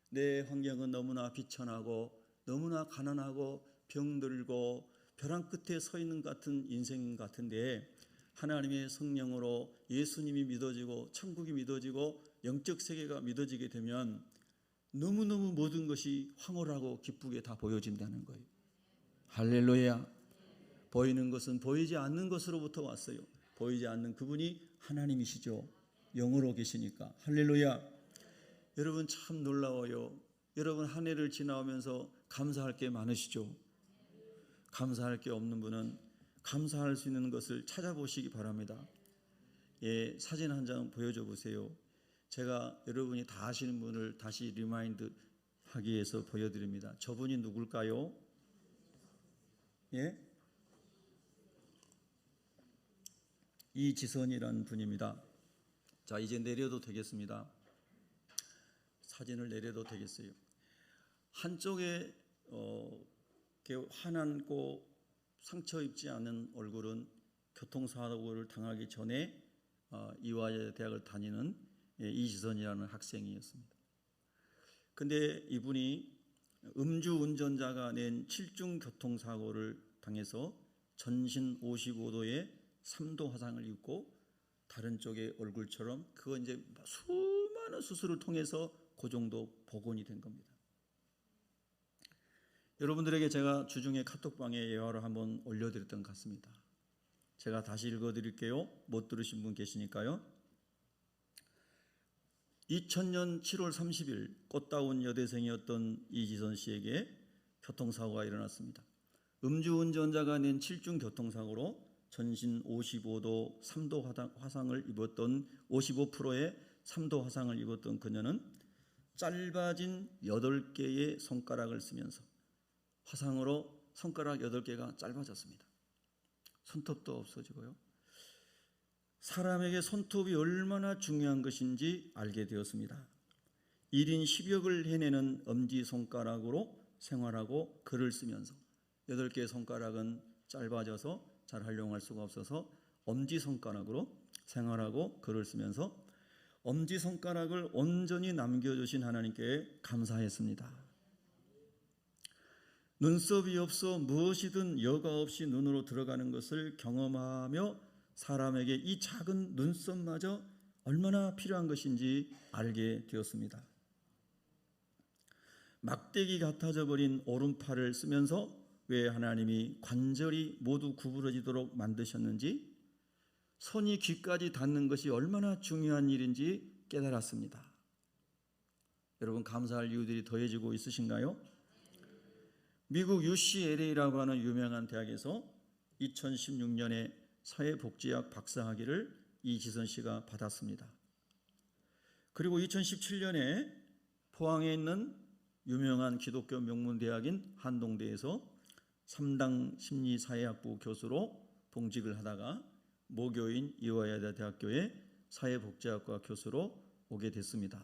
내 환경은 너무나 비천하고 너무나 가난하고 병들고 벼랑 끝에 서 있는 같은 인생 같은데, 하나님의 성령으로 예수님이 믿어지고 천국이 믿어지고 영적 세계가 믿어지게 되면 너무너무 모든 것이 황홀하고 기쁘게 다 보여진다는 거예요. 할렐루야. 보이는 것은 보이지 않는 것으로부터 왔어요. 보이지 않는 그분이 하나님이시죠. 영으로 계시니까. 할렐루야. 여러분 참 놀라워요. 여러분 한 해를 지나오면서 감사할 게 많으시죠. 감사할 게 없는 분은 감사할 수 있는 것을 찾아보시기 바랍니다. 사진 한 장 보여줘 보세요. 제가 여러분이 다 아시는 분을 다시 리마인드 하기 위해서 보여드립니다. 저분이 누굴까요? 이지선이라는 분입니다. 자, 이제 내려도 되겠습니다. 사진을 내려도 되겠어요. 한쪽에 화난고 상처 입지 않은 얼굴은 교통사고를 당하기 전에 이화여대 대학을 다니는 이지선이라는 학생이었습니다. 근데 이분이 음주운전자가 낸 7중 교통사고를 당해서 전신 55도의 3도 화상을 입고 다른 쪽의 얼굴처럼 그거 이제 수많은 수술을 통해서 그 정도 복원이 된 겁니다. 여러분들에게 제가 주중에 카톡방에 예화를 한번 올려드렸던 것 같습니다. 제가 다시 읽어드릴게요. 못 들으신 분 계시니까요. 2000년 7월 30일 꽃다운 여대생이었던 이지선 씨에게 교통사고가 일어났습니다. 음주운전자가 낸 7중 교통사고로 전신 55도 3도 화상을 입었던 55%의 3도 화상을 입었던 그녀는 짧아진 8개의 손가락을 쓰면서 화상으로 손가락 8개가 짧아졌습니다. 손톱도 없어지고요. 사람에게 손톱이 얼마나 중요한 것인지 알게 되었습니다. 1인 10역을 해내는 엄지손가락으로 생활하고 글을 쓰면서 8개의 손가락은 짧아져서 잘 활용할 수가 없어서 엄지손가락으로 생활하고 글을 쓰면서 엄지손가락을 온전히 남겨주신 하나님께 감사했습니다. 눈썹이 없어 무엇이든 여과 없이 눈으로 들어가는 것을 경험하며 사람에게 이 작은 눈썹마저 얼마나 필요한 것인지 알게 되었습니다. 막대기 같아져 버린 오른팔을 쓰면서 왜 하나님이 관절이 모두 구부러지도록 만드셨는지, 손이 귀까지 닿는 것이 얼마나 중요한 일인지 깨달았습니다. 여러분, 감사할 이유들이 더해지고 있으신가요? 미국 UCLA라고 하는 유명한 대학에서 2016년에 사회복지학 박사학위를 이지선 씨가 받았습니다. 그리고 2017년에 포항에 있는 유명한 기독교 명문대학인 한동대에서 3당 심리사회학부 교수로 봉직을 하다가 모교인 이화여자 대학교의 사회복지학과 교수로 오게 됐습니다.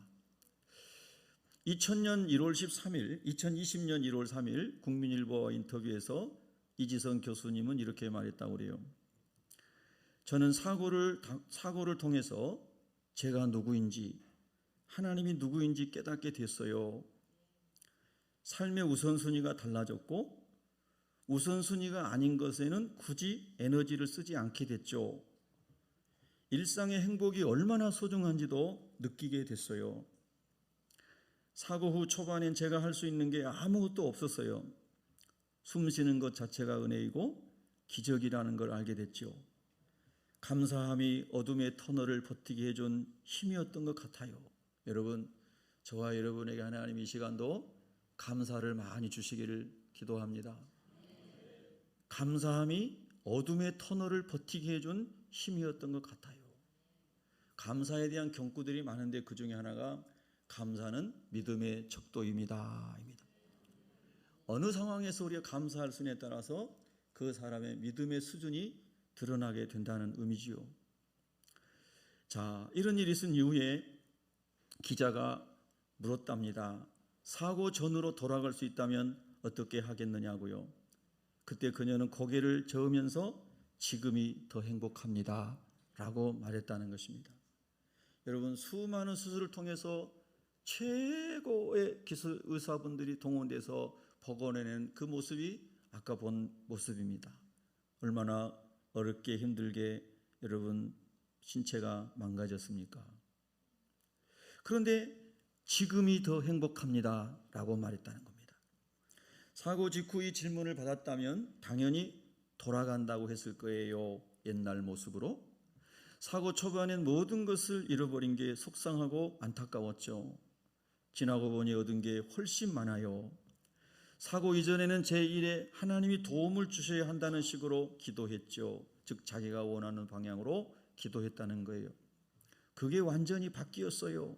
2020년 1월 3일 국민일보와 인터뷰에서 이지선 교수님은 이렇게 말했다고 그래요. 저는 사고를 통해서 제가 누구인지, 하나님이 누구인지 깨닫게 됐어요. 삶의 우선순위가 달라졌고 우선순위가 아닌 것에는 굳이 에너지를 쓰지 않게 됐죠. 일상의 행복이 얼마나 소중한지도 느끼게 됐어요. 사고 후 초반엔 제가 할 수 있는 게 아무것도 없었어요. 숨 쉬는 것 자체가 은혜이고 기적이라는 걸 알게 됐죠. 감사함이 어둠의 터널을 버티게 해준 힘이었던 것 같아요. 여러분, 저와 여러분에게 하나님 이 시간도 감사를 많이 주시기를 기도합니다. 감사함이 어둠의 터널을 버티게 해준 힘이었던 것 같아요. 감사에 대한 경구들이 많은데 그 중에 하나가 감사는 믿음의 척도입니다. 어느 상황에서 우리가 감사할 수에 따라서 그 사람의 믿음의 수준이 드러나게 된다는 의미지요. 자, 이런 일이 있은 이후에 기자가 물었답니다. 사고 전으로 돌아갈 수 있다면 어떻게 하겠느냐고요. 그때 그녀는 고개를 저으면서 지금이 더 행복합니다 라고 말했다는 것입니다. 여러분, 수많은 수술을 통해서 최고의 기술 의사분들이 동원돼서 복원해낸 그 모습이 아까 본 모습입니다. 얼마나 어렵게 힘들게 여러분 신체가 망가졌습니까? 그런데 지금이 더 행복합니다 라고 말했다는 겁니다. 사고 직후 이 질문을 받았다면 당연히 돌아간다고 했을 거예요. 옛날 모습으로. 사고 초반엔 모든 것을 잃어버린 게 속상하고 안타까웠죠. 지나고 보니 얻은 게 훨씬 많아요. 사고 이전에는 제 일에 하나님이 도움을 주셔야 한다는 식으로 기도했죠. 즉 자기가 원하는 방향으로 기도했다는 거예요. 그게 완전히 바뀌었어요.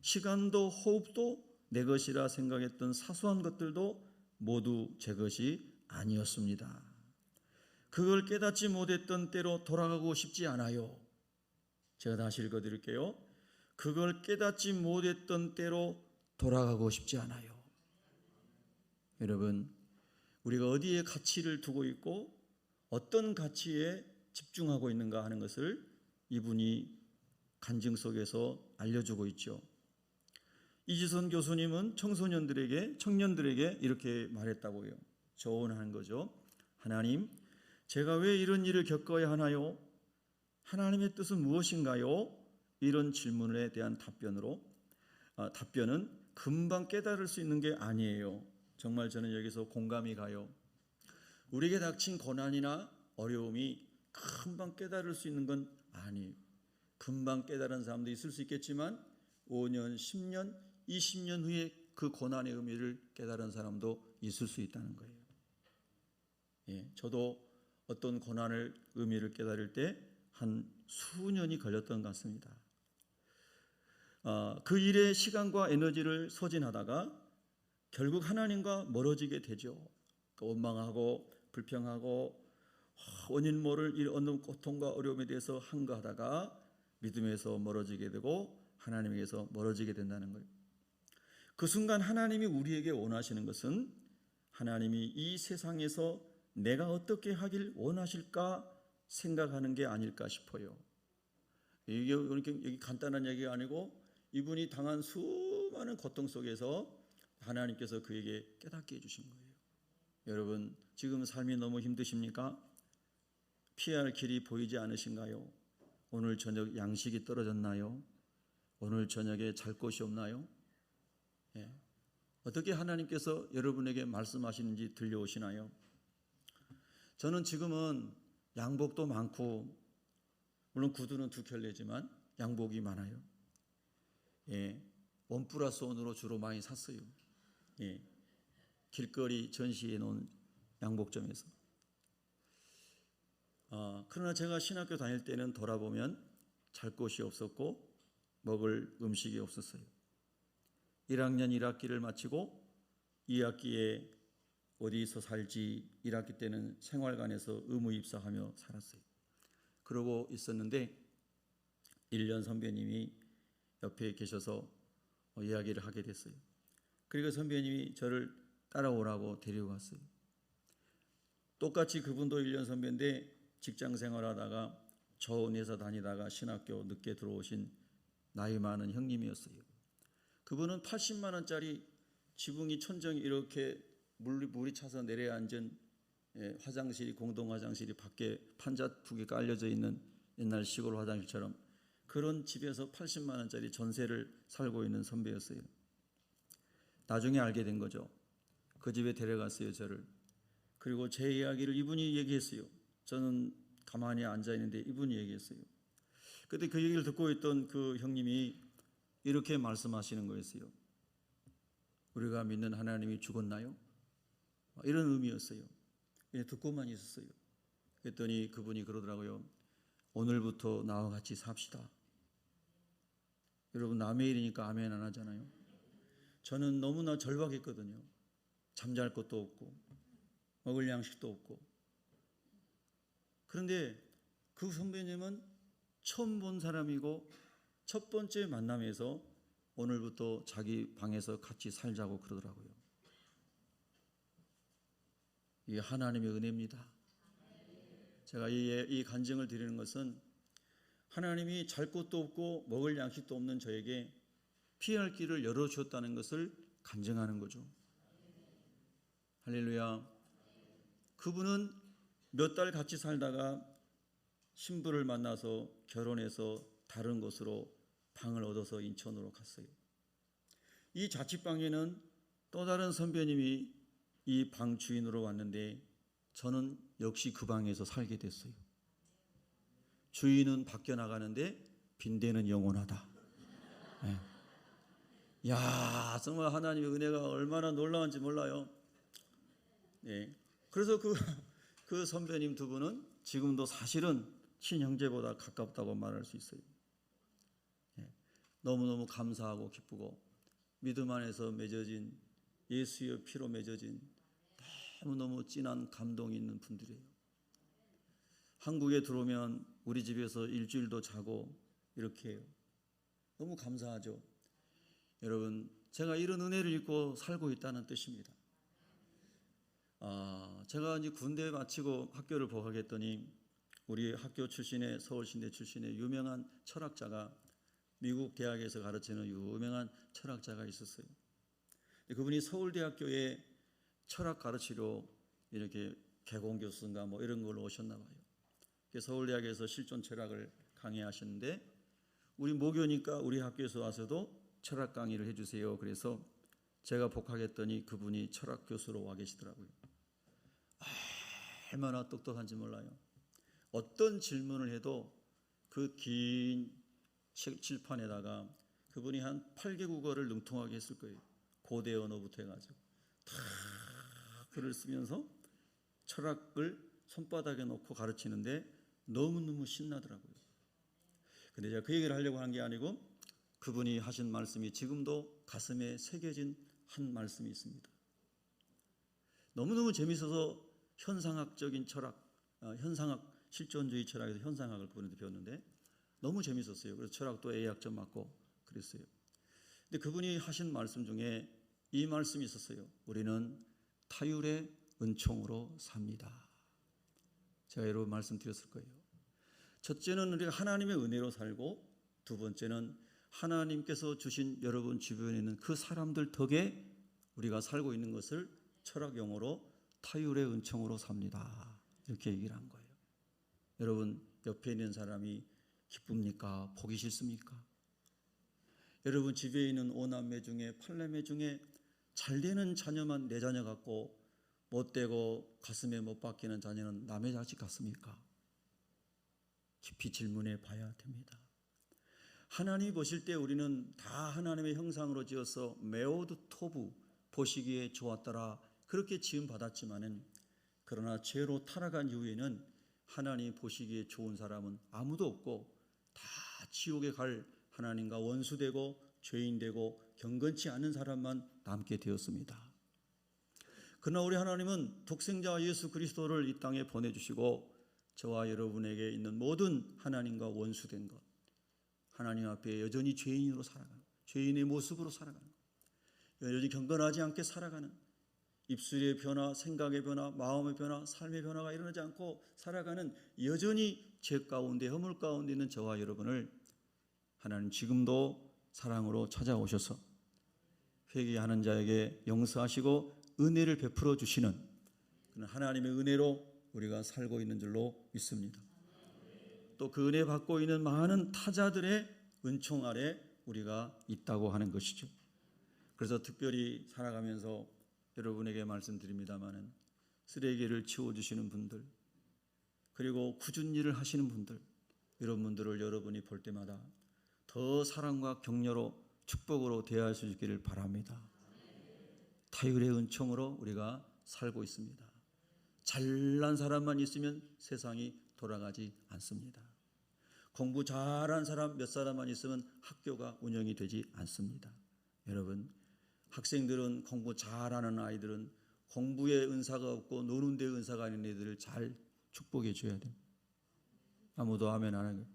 시간도 호흡도 내 것이라 생각했던 사소한 것들도 모두 제 것이 아니었습니다. 그걸 깨닫지 못했던 때로 돌아가고 싶지 않아요. 제가 다시 읽어드릴게요. 그걸 깨닫지 못했던 때로 돌아가고 싶지 않아요. 여러분, 우리가 어디에 가치를 두고 있고 어떤 가치에 집중하고 있는가 하는 것을 이분이 간증 속에서 알려주고 있죠. 이지선 교수님은 청년들에게 이렇게 말했다고요. 조언하는 거죠. 하나님, 제가 왜 이런 일을 겪어야 하나요? 하나님의 뜻은 무엇인가요? 이런 질문에 대한 답변은 금방 깨달을 수 있는 게 아니에요. 정말 저는 여기서 공감이 가요. 우리에게 닥친 고난이나 어려움이 금방 깨달을 수 있는 건 아니에요. 금방 깨달은 사람도 있을 수 있겠지만 5년, 10년, 20년 후에 그 고난의 의미를 깨달은 사람도 있을 수 있다는 거예요. 저도 어떤 고난의 의미를 깨달을 때 한 수년이 걸렸던 것 같습니다. 그 일에 시간과 에너지를 소진하다가 결국 하나님과 멀어지게 되죠. 원망하고 불평하고 원인 모를 얻는 고통과 어려움에 대해서 한가하다가 믿음에서 멀어지게 되고 하나님에게서 멀어지게 된다는 거예요. 그 순간 하나님이 우리에게 원하시는 것은 하나님이 이 세상에서 내가 어떻게 하길 원하실까 생각하는 게 아닐까 싶어요. 이게 여기 간단한 얘기가 아니고 이분이 당한 수많은 고통 속에서 하나님께서 그에게 깨닫게 해주신 거예요. 여러분, 지금 삶이 너무 힘드십니까? 피할 길이 보이지 않으신가요? 오늘 저녁 양식이 떨어졌나요? 오늘 저녁에 잘 곳이 없나요? 어떻게 하나님께서 여러분에게 말씀하시는지 들려오시나요? 저는 지금은 양복도 많고 물론 구두는 2켤레지만 양복이 많아요. 예, 1+1으로 주로 많이 샀어요. 예, 길거리 전시해 놓은 양복점에서. 그러나 제가 신학교 다닐 때는 돌아보면 잘 곳이 없었고 먹을 음식이 없었어요. 1학년 1학기를 마치고 2학기에 어디서 살지 1학기 때는 생활관에서 의무입사하며 살았어요. 그러고 있었는데 1년 선배님이 옆에 계셔서 이야기를 하게 됐어요. 그리고 선배님이 저를 따라오라고 데려갔어요. 똑같이 그분도 1년 선배인데 직장 생활하다가 좋은 회사 다니다가 신학교 늦게 들어오신 나이 많은 형님이었어요. 그분은 80만 원짜리 지붕이 천정이 이렇게 물이 차서 내려앉은 화장실이 공동 화장실이 밖에 판자 2개 깔려져 있는 옛날 시골 화장실처럼 그런 집에서 80만 원짜리 전세를 살고 있는 선배였어요. 나중에 알게 된 거죠. 그 집에 데려갔어요, 저를. 그리고 제 이야기를 이분이 얘기했어요. 저는 가만히 앉아 있는데 이분이 얘기했어요. 그때 그 얘기를 듣고 있던 그 형님이 이렇게 말씀하시는 거였어요. 우리가 믿는 하나님이 죽었나요? 이런 의미였어요. 듣고만 있었어요. 그랬더니 그분이 그러더라고요. 오늘부터 나와 같이 삽시다. 여러분 남의 일이니까 아멘 안 하잖아요. 저는 너무나 절박했거든요. 잠잘 것도 없고 먹을 양식도 없고. 그런데 그 선배님은 처음 본 사람이고 첫 번째 만남에서 오늘부터 자기 방에서 같이 살자고 그러더라고요. 이게 하나님의 은혜입니다. 제가 이 간증을 드리는 것은 하나님이 잘 곳도 없고 먹을 양식도 없는 저에게 피할 길을 열어주었다는 것을 간증하는 거죠. 할렐루야. 그분은 몇 달 같이 살다가 신부를 만나서 결혼해서 다른 곳으로 방을 얻어서 인천으로 갔어요. 이 자취방에는 또 다른 선배님이 이 방 주인으로 왔는데 저는 역시 그 방에서 살게 됐어요. 주인은 바뀌어 나가는데 빈대는 영원하다. 네. 야, 정말 하나님의 은혜가 얼마나 놀라운지 몰라요. 네. 그래서 그 선배님 2분은 지금도 사실은 친형제보다 가깝다고 말할 수 있어요. 네. 너무너무 감사하고 기쁘고 믿음 안에서 맺어진 예수의 피로 맺어진 너무너무 진한 감동이 있는 분들이에요. 한국에 들어오면 우리 집에서 일주일도 자고 이렇게 해요. 너무 감사하죠. 여러분, 제가 이런 은혜를 입고 살고 있다는 뜻입니다. 제가 이제 군대 마치고 학교를 복학했더니 우리 학교 출신의 서울신대 출신의 유명한 철학자가 미국 대학에서 가르치는 유명한 철학자가 있었어요. 그분이 서울대학교에 철학 가르치러 이렇게 개공교수인가 뭐 이런 걸로 오셨나 봐요. 서울대학에서 실존 철학을 강의하시는데 우리 모교니까 우리 학교에서 와서도 철학 강의를 해주세요. 그래서 제가 복학했더니 그분이 철학 교수로 와 계시더라고요. 얼마나 똑똑한지 몰라요. 어떤 질문을 해도 그 긴 칠판에다가 그분이 한 8개국어를 능통하게 했을 거예요. 고대 언어부터 해가지고 다 글을 쓰면서 철학을 손바닥에 놓고 가르치는데 너무너무 신나더라고요. 근데 제가 그 얘기를 하려고 한 게 아니고 그분이 하신 말씀이 지금도 가슴에 새겨진 한 말씀이 있습니다. 너무너무 재밌어서 현상학적인 철학, 현상학 실존주의 철학에서 현상학을 그분한테 배웠는데 너무 재밌었어요. 그래서 철학도 A학점 맞고 그랬어요. 근데 그분이 하신 말씀 중에 이 말씀이 있었어요. 우리는 타율의 은총으로 삽니다. 제가 여러분 말씀드렸을 거예요. 첫째는 우리가 하나님의 은혜로 살고 두 번째는 하나님께서 주신 여러분 주변에 있는 그 사람들 덕에 우리가 살고 있는 것을 철학 용어로 타율의 은총으로 삽니다. 이렇게 얘기를 한 거예요. 여러분 옆에 있는 사람이 기쁩니까? 보기 싫습니까? 여러분 집에 있는 5남매 중에 8남매 중에 잘되는 자녀만 내 자녀 같고 못되고 가슴에 못 박히는 자녀는 남의 자식 같습니까? 깊이 질문해 봐야 됩니다. 하나님이 보실 때 우리는 다 하나님의 형상으로 지어서 메오드 토부, 보시기에 좋았더라 그렇게 지음 받았지만은, 그러나 죄로 타락한 이후에는 하나님이 보시기에 좋은 사람은 아무도 없고 다 지옥에 갈 하나님과 원수되고 죄인되고 경건치 않은 사람만 남게 되었습니다. 그러나 우리 하나님은 독생자 예수 그리스도를 이 땅에 보내주시고 저와 여러분에게 있는 모든 하나님과 원수된 것, 하나님 앞에 여전히 죄인으로 살아가는, 죄인의 모습으로 살아가는, 여전히 경건하지 않게 살아가는, 입술의 변화, 생각의 변화, 마음의 변화, 삶의 변화가 일어나지 않고 살아가는 여전히 죄 가운데, 허물 가운데 있는 저와 여러분을 하나님 지금도 사랑으로 찾아오셔서 회개하는 자에게 용서하시고 은혜를 베풀어 주시는 그런 하나님의 은혜로 우리가 살고 있는 줄로 믿습니다. 또 그 은혜 받고 있는 많은 타자들의 은총 아래 우리가 있다고 하는 것이죠. 그래서 특별히 살아가면서 여러분에게 말씀드립니다마는 쓰레기를 치워주시는 분들, 그리고 굳은 일을 하시는 분들, 이런 분들을 여러분이 볼 때마다 더 사랑과 격려로 축복으로 대할 수 있기를 바랍니다. 타율의 은총으로 우리가 살고 있습니다. 잘난 사람만 있으면 세상이 돌아가지 않습니다. 공부 잘한 사람 몇 사람만 있으면 학교가 운영이 되지 않습니다. 여러분, 학생들은, 공부 잘하는 아이들은 공부에 은사가 없고 노는 데 은사가 아닌 애들을 잘 축복해 줘야 돼요. 아무도 아멘 안 하는 거예요.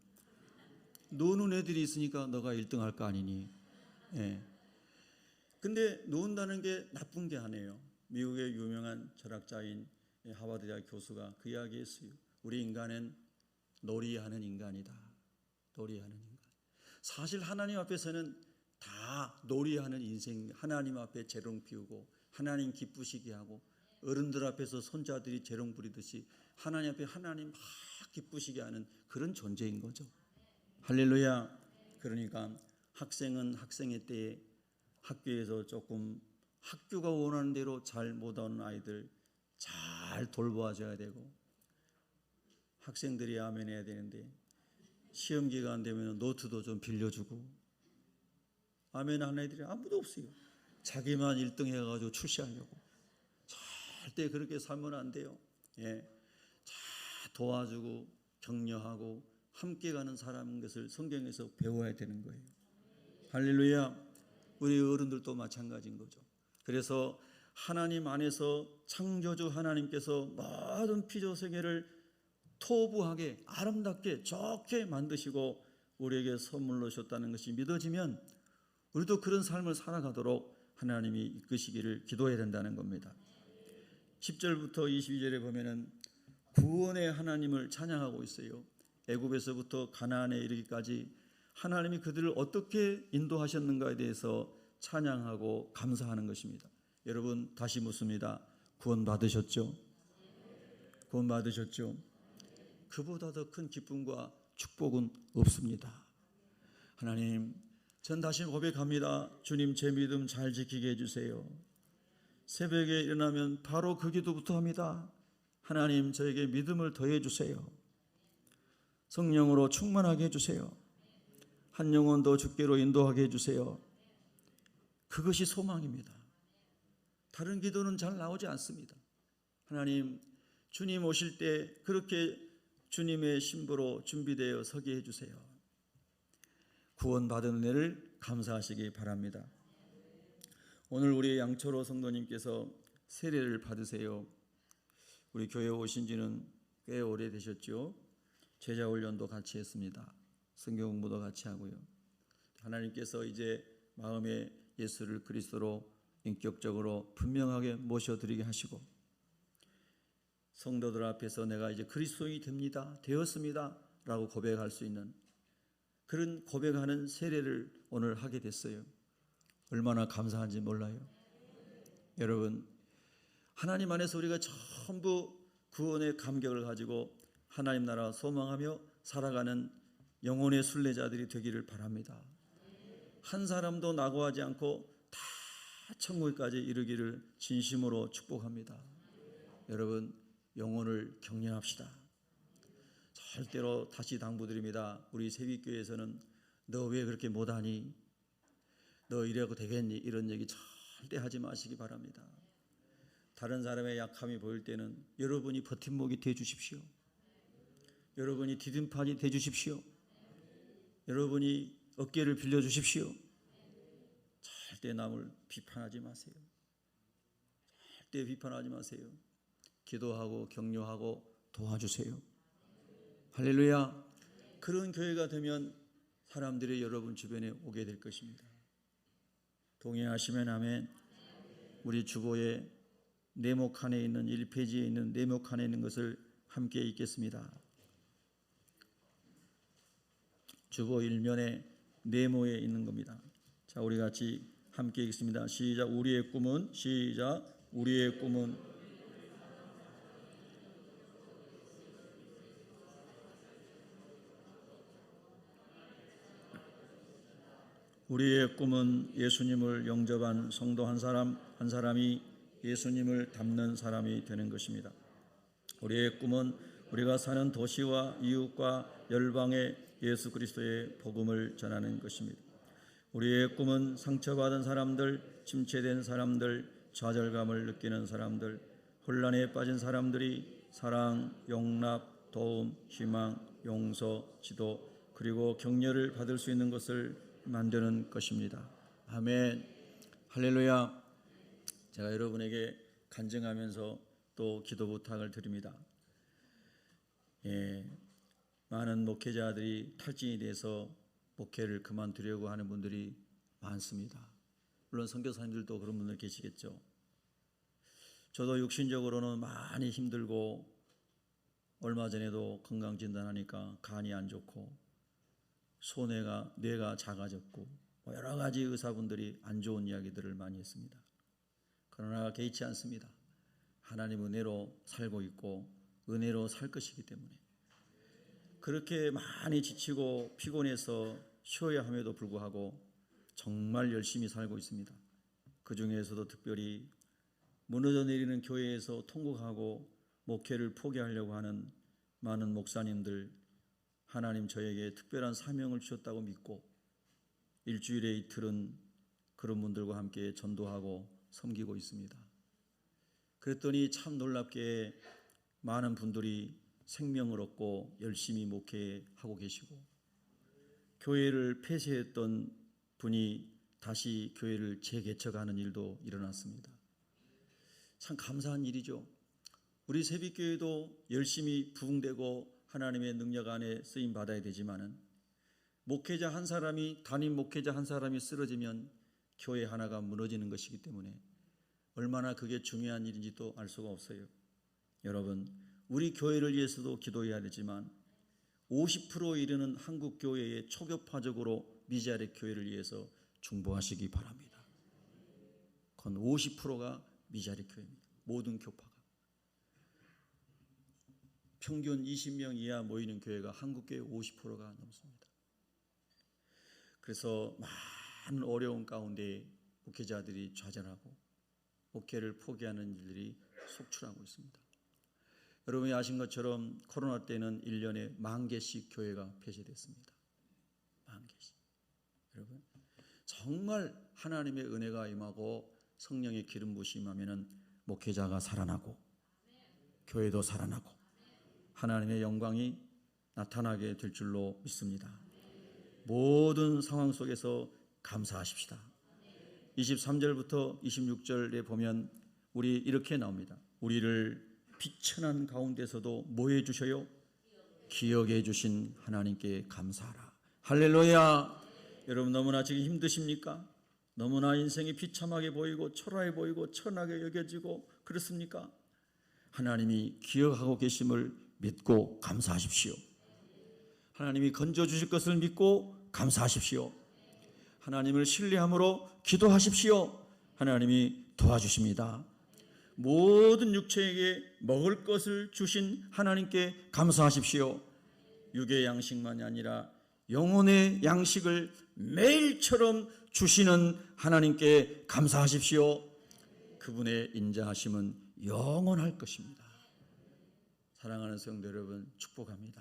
노는 애들이 있으니까 너가 1등 할 거 아니니. 예. 근데 논다는 게 나쁜 게 아니에요. 미국의 유명한 철학자인 하버드 대학 교수가 그 이야기했어요. 우리 인간은 놀이하는 인간이다. 놀이하는 인간. 사실 하나님 앞에서는 다 놀이하는 인생, 하나님 앞에 재롱 피우고 하나님 기쁘시게 하고, 어른들 앞에서 손자들이 재롱 부리듯이 하나님 앞에 하나님 막 기쁘시게 하는 그런 존재인 거죠. 할렐루야. 그러니까 학생은 학생의 때에 학교에서 조금 학교가 원하는 대로 잘 못하는 아이들 잘 돌봐줘야 되고, 학생들이 아멘 해야 되는데 시험 기간 되면 노트도 좀 빌려주고, 아멘 하는 애들이 아무도 없어요. 자기만 1등 해가지고 출시하려고. 절대 그렇게 살면 안 돼요. 예. 잘 도와주고 격려하고 함께 가는 사람인 것을 성경에서 배워야 되는 거예요. 할렐루야. 우리 어른들도 마찬가지인 거죠. 그래서 하나님 안에서 창조주 하나님께서 모든 피조 세계를 토부하게 아름답게 좋게 만드시고 우리에게 선물로 주셨다는 것이 믿어지면 우리도 그런 삶을 살아가도록 하나님이 이끄시기를 기도해야 된다는 겁니다. 10절부터 22절에 보면은 구원의 하나님을 찬양하고 있어요. 애굽에서부터 가나안에 이르기까지 하나님이 그들을 어떻게 인도하셨는가에 대해서 찬양하고 감사하는 것입니다. 여러분, 다시 묻습니다. 구원 받으셨죠? 구원 받으셨죠? 그보다 더 큰 기쁨과 축복은 없습니다. 하나님, 전 다시 고백합니다. 주님, 제 믿음 잘 지키게 해주세요. 새벽에 일어나면 바로 그 기도부터 합니다. 하나님, 저에게 믿음을 더해 주세요. 성령으로 충만하게 해주세요. 한 영혼 더 주께로 인도하게 해주세요. 그것이 소망입니다. 다른 기도는 잘 나오지 않습니다. 하나님, 주님 오실 때 그렇게 주님의 신부로 준비되어 서게 해주세요. 구원받은 은혜를 감사하시기 바랍니다. 오늘 우리 양철호 성도님께서 세례를 받으세요. 우리 교회 오신 지는 꽤 오래되셨죠. 제자훈련도 같이 했습니다. 성경 공부도 같이 하고요. 하나님께서 이제 마음에 예수를 그리스도로 인격적으로 분명하게 모셔드리게 하시고, 성도들 앞에서 내가 이제 그리스도인이 됩니다, 되었습니다 라고 고백할 수 있는 그런 고백하는 세례를 오늘 하게 됐어요. 얼마나 감사한지 몰라요. 여러분, 하나님 안에서 우리가 전부 구원의 감격을 가지고 하나님 나라 소망하며 살아가는 영혼의 순례자들이 되기를 바랍니다. 한 사람도 낙오하지 않고 다 천국까지 이르기를 진심으로 축복합니다. 여러분, 영혼을 격려합시다. 절대로 다시 당부드립니다. 우리 세빛교회에서는 너 왜 그렇게 못하니? 너 이래고 되겠니? 이런 얘기 절대 하지 마시기 바랍니다. 다른 사람의 약함이 보일 때는 여러분이 버팀목이 돼 주십시오. 여러분이 디딤판이 돼 주십시오. 여러분이 어깨를 빌려 주십시오. 절대 남을 비판하지 마세요. 절대 비판하지 마세요. 기도하고 격려하고 도와주세요. 할렐루야. 그런 교회가 되면 사람들이 여러분 주변에 오게 될 것입니다. 동의하시면 아멘. 우리 주보에 네모 칸에 있는 1페이지에 있는 네모 칸에 있는 것을 함께 읽겠습니다. 주보 일면에 네모에 있는 겁니다. 자, 우리 같이 함께 읽습니다. 시작. 우리의 꿈은 시작. 우리의 꿈은 우리의 꿈은 예수님을 영접한 성도 한 사람이 예수님을 닮는 사람이 되는 것입니다. 우리의 꿈은 우리가 사는 도시와 이웃과 열방에 예수 그리스도의 복음을 전하는 것입니다. 우리의 꿈은 상처받은 사람들, 침체된 사람들, 좌절감을 느끼는 사람들, 혼란에 빠진 사람들이 사랑, 용납, 도움, 희망, 용서, 지도, 그리고 격려를 받을 수 있는 것을 만드는 것입니다. 아멘. 할렐루야. 제가 여러분에게 간증하면서 또 기도 부탁을 드립니다. 많은 목회자들이 탈진이 돼서 목회를 그만두려고 하는 분들이 많습니다. 물론 선교사님들도 그런 분들 계시겠죠. 저도 육신적으로는 많이 힘들고 얼마 전에도 건강진단하니까 간이 안 좋고 뇌가 작아졌고 여러 가지 의사분들이 안 좋은 이야기들을 많이 했습니다. 그러나 개의치 않습니다. 하나님 은혜로 살고 있고 은혜로 살 것이기 때문에 그렇게 많이 지치고 피곤해서 쉬어야 함에도 불구하고 정말 열심히 살고 있습니다. 그 중에서도 특별히 무너져 내리는 교회에서 통곡하고 목회를 포기하려고 하는 많은 목사님들, 하나님 저에게 특별한 사명을 주셨다고 믿고 일주일에 이틀은 그런 분들과 함께 전도하고 섬기고 있습니다. 그랬더니 참 놀랍게 많은 분들이 생명을 얻고 열심히 목회하고 계시고 교회를 폐쇄했던 분이 다시 교회를 재개척하는 일도 일어났습니다. 참 감사한 일이죠. 우리 새빛교회도 열심히 부흥되고 하나님의 능력 안에 쓰임 받아야 되지만은 목회자 한 사람이 담임 목회자 한 사람이 쓰러지면 교회 하나가 무너지는 것이기 때문에 얼마나 그게 중요한 일인지도 알 수가 없어요. 여러분, 우리 교회를 위해서도 기도해야 되지만 50%에 이르는 한국 교회의 초교파적으로 미자립 교회를 위해서 중보하시기 바랍니다. 그건 50%가 미자립 교회입니다. 모든 교파가. 평균 20명 이하 모이는 교회가 한국 교회 50%가 넘습니다. 그래서 많은 어려운 가운데 목회자들이 좌절하고 목회를 포기하는 일들이 속출하고 있습니다. 여러분이 아신 것처럼 코로나 때는 1년에 10,000개씩 교회가 폐쇄됐습니다. 10,000개씩. 여러분, 정말 하나님의 은혜가 임하고 성령의 기름 부으심이 임하면은 목회자가 살아나고 교회도 살아나고 하나님의 영광이 나타나게 될 줄로 믿습니다. 모든 상황 속에서 감사하십시다. 23절부터 26절에 보면 우리 이렇게 나옵니다. 우리를 비천한 가운데서도 뭐 해주셔요? 기억해 주신 하나님께 감사하라. 할렐루야. 여러분 너무나 지금 힘드십니까? 너무나 인생이 비참하게 보이고 초라해 보이고 천하게 여겨지고 그렇습니까? 하나님이 기억하고 계심을 믿고 감사하십시오. 하나님이 건져주실 것을 믿고 감사하십시오. 하나님을 신뢰함으로 기도하십시오. 하나님이 도와주십니다. 모든 육체에게 먹을 것을 주신 하나님께 감사하십시오. 육의 양식만이 아니라 영혼의 양식을 매일처럼 주시는 하나님께 감사하십시오. 그분의 인자하심은 영원할 것입니다. 사랑하는 성도 여러분, 축복합니다.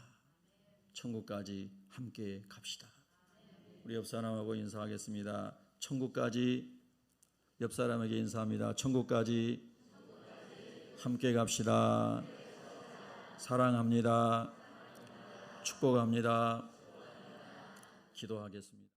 천국까지 함께 갑시다. 우리 옆 사람하고 인사하겠습니다. 천국까지, 옆 사람에게 인사합니다. 천국까지 함께 갑시다. 사랑합니다. 축복합니다. 기도하겠습니다.